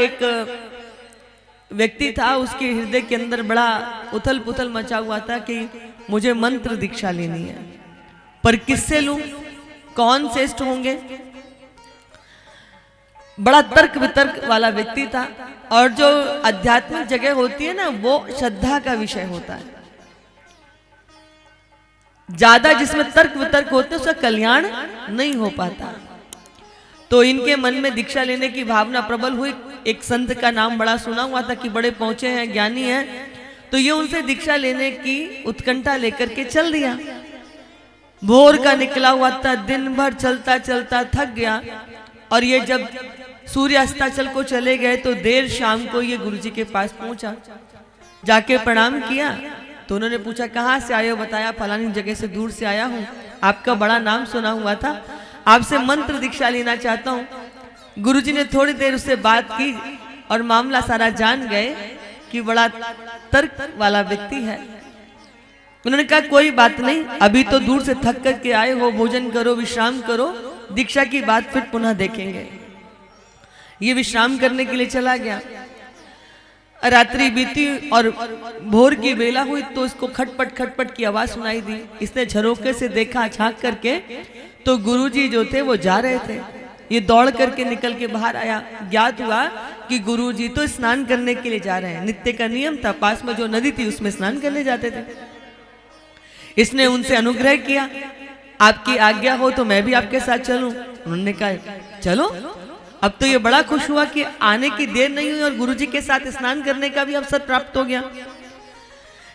एक व्यक्ति था, उसके हृदय के अंदर बड़ा उथल पुथल मचा हुआ था कि मुझे मंत्र दीक्षा लेनी है, पर किससे लूं, कौन श्रेष्ठ होंगे। बड़ा तर्क वितर्क वाला व्यक्ति था, और जो आध्यात्मिक जगह होती है ना, वो श्रद्धा का विषय होता है। ज्यादा जिसमें तर्क वितर्क होते हैं उसका कल्याण नहीं हो पाता। तो इनके मन में दीक्षा लेने की भावना प्रबल हुई। एक संत का नाम बड़ा सुना हुआ था कि बड़े पहुंचे हैं, ज्ञानी हैं, तो ये उनसे दीक्षा लेने की उत्कंठा लेकर के चल दिया। भोर का निकला हुआ था, दिन भर चलता चलता थक गया, और ये जब सूर्य अस्ताचल को चले गए तो देर शाम को ये गुरुजी के पास पहुंचा। जाके प्रणाम किया तो उन्होंने पूछा कहाँ से आए हो, बताया फलानी जगह से दूर से आया हूँ, आपका बड़ा नाम सुना हुआ था, आपसे मंत्र दीक्षा लेना चाहता हूँ। गुरुजी ने थोड़ी देर उससे बात की और मामला सारा जान गए कि बड़ा तर्क वाला व्यक्ति है। उन्होंने कहा कोई बात नहीं, अभी तो दूर से थक कर के आए हो, भोजन करो, विश्राम करो, दीक्षा की बात फिर पुनः देखेंगे। ये विश्राम करने के लिए चला गया। रात्रि बीती और भोर की बेला हुई तो इसको खटपट खटपट की आवाज सुनाई दी। इसने झरोके से देखा झांक करके, तो गुरुजी जो थे वो जा रहे थे। ये दौड़ करके निकल के बाहर आया। ज्ञात हुआ कि गुरुजी तो स्नान करने के लिए जा रहे हैं। नित्य का नियम था, पास में जो नदी थी उसमें स्नान करने जाते थे। इसने उनसे अनुग्रह किया, आपकी आज्ञा हो तो मैं भी आपके साथ चलूं। उन्होंने कहा चलो। अब तो ये बड़ा खुश हुआ कि आने की देर नहीं हुई और गुरुजी के साथ स्नान करने का भी अवसर प्राप्त हो गया।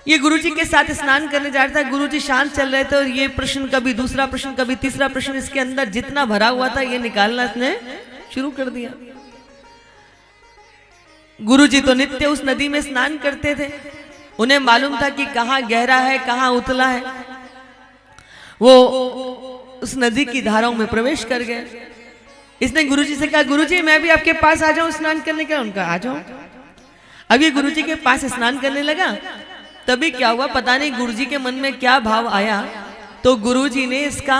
ये गुरुजी के साथ स्नान करने जा रहा था। गुरुजी शांत चल रहे थे और ये प्रश्न कभी दूसरा प्रश्न कभी तीसरा प्रश्न, इसके अंदर जितना भरा हुआ था ये निकालना इसने शुरू कर दिया। गुरुजी तो नित्य उस नदी में स्नान करते थे, उन्हें मालूम था कि कहाँ गहरा है कहाँ उतला है। वो उस नदी की धाराओं में प्रवेश कर गए। इसने गुरुजी से कहा गुरुजी मैं भी आपके पास आ जाऊं स्नान करने का। उनका आ जाओ। अब ये गुरुजी के पास स्नान करने लगा, तभी क्या हुआ पता नहीं गुरुजी के मन में क्या भाव आया, तो गुरुजी ने इसका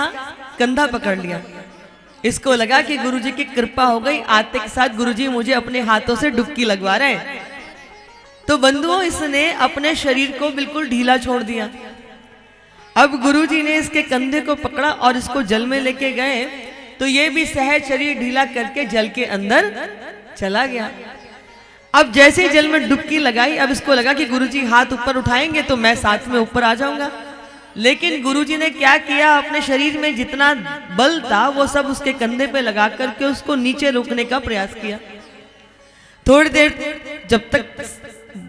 कंधा पकड़ लिया। इसको लगा कि गुरुजी की कृपा हो गई, आते के साथ गुरुजी मुझे अपने हाथों से डुबकी लगवा रहे हैं। तो बंधुओं इसने अपने शरीर को बिल्कुल ढीला छोड़ दिया। अब गुरुजी ने इसके कंधे को पकड़ा और इसको जल में लेके गए, तो ये भी सहज शरीर ढीला करके जल के अंदर चला गया। अब जैसे ही जल में डुबकी लगाई, अब इसको लगा कि गुरुजी हाथ ऊपर उठाएंगे तो मैं साथ में ऊपर आ जाऊंगा। लेकिन गुरुजी ने क्या किया, अपने शरीर में जितना बल था वो सब उसके कंधे पे लगा करके उसको नीचे रोकने का प्रयास किया। थोड़ी देर जब तक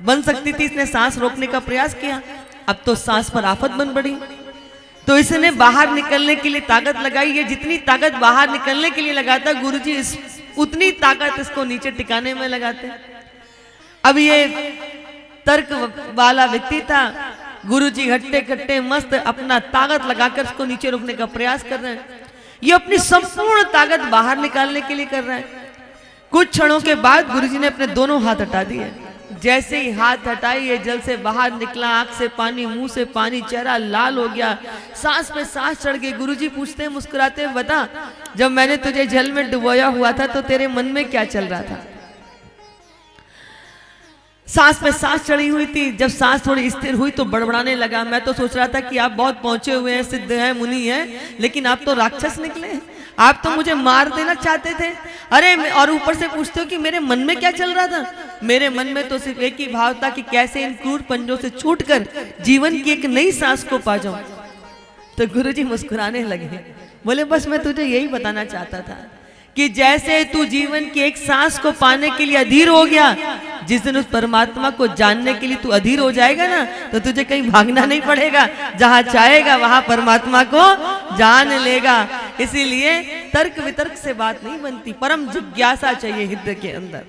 बन सकती थी इसने सांस रोकने का प्रयास किया। अब तो सांस पर आफत बन पड़ी, तो इसने बाहर निकलने के लिए ताकत लगाई। ये जितनी ताकत बाहर निकलने के लिए लगाता गुरुजी उतनी ताकत इसको नीचे टिकाने में लगाते। अब ये तर्क वाला व्यक्ति था, गुरुजी हट्टे कट्टे मस्त अपना ताकत लगाकर इसको नीचे रोकने का प्रयास कर रहे हैं। ये अपनी संपूर्ण ताकत बाहर निकालने के लिए कर रहा है। कुछ क्षणों के बाद गुरुजी ने अपने दोनों हाथ हटा दिए। जैसे ही हाथ हटाई ये जल से बाहर निकला, आंख से पानी, मुंह से पानी, चेहरा लाल हो गया, सांस पे सांस चढ़ गई। गुरुजी पूछते हैं मुस्कुराते हैं बता जब मैंने तुझे जल में डुबोया हुआ था तो तेरे मन में क्या चल रहा था। सांस पे सांस चढ़ी हुई थी। जब सांस थोड़ी स्थिर हुई तो बड़बड़ाने लगा। मैं तो सोच रहा था कि आप बहुत पहुंचे हुए हैं, सिद्ध हैं, मुनि हैं, लेकिन आप तो राक्षस निकले, आप तो मुझे मार देना चाहते थे। अरे और ऊपर से पूछते हो कि मेरे मन में क्या चल रहा था। मेरे मन में तो सिर्फ एक ही भाव था कि कैसे इन क्रूर पंजों से छूटकर जीवन की एक नई सांस को पा जाऊं। तो गुरुजी मुस्कुराने लगे, बोले बस मैं तुझे यही बताना चाहता था कि जैसे तू जीवन की एक सांस को पाने के लिए अधीर हो गया, जिस दिन उस परमात्मा को जानने के लिए तू अधीर हो जाएगा ना, तो तुझे कहीं भागना नहीं पड़ेगा, जहां चाहेगा वहां परमात्मा को जान लेगा। इसीलिए तर्क वितर्क से बात नहीं बनती, परम जिज्ञासा चाहिए हृदय के अंदर।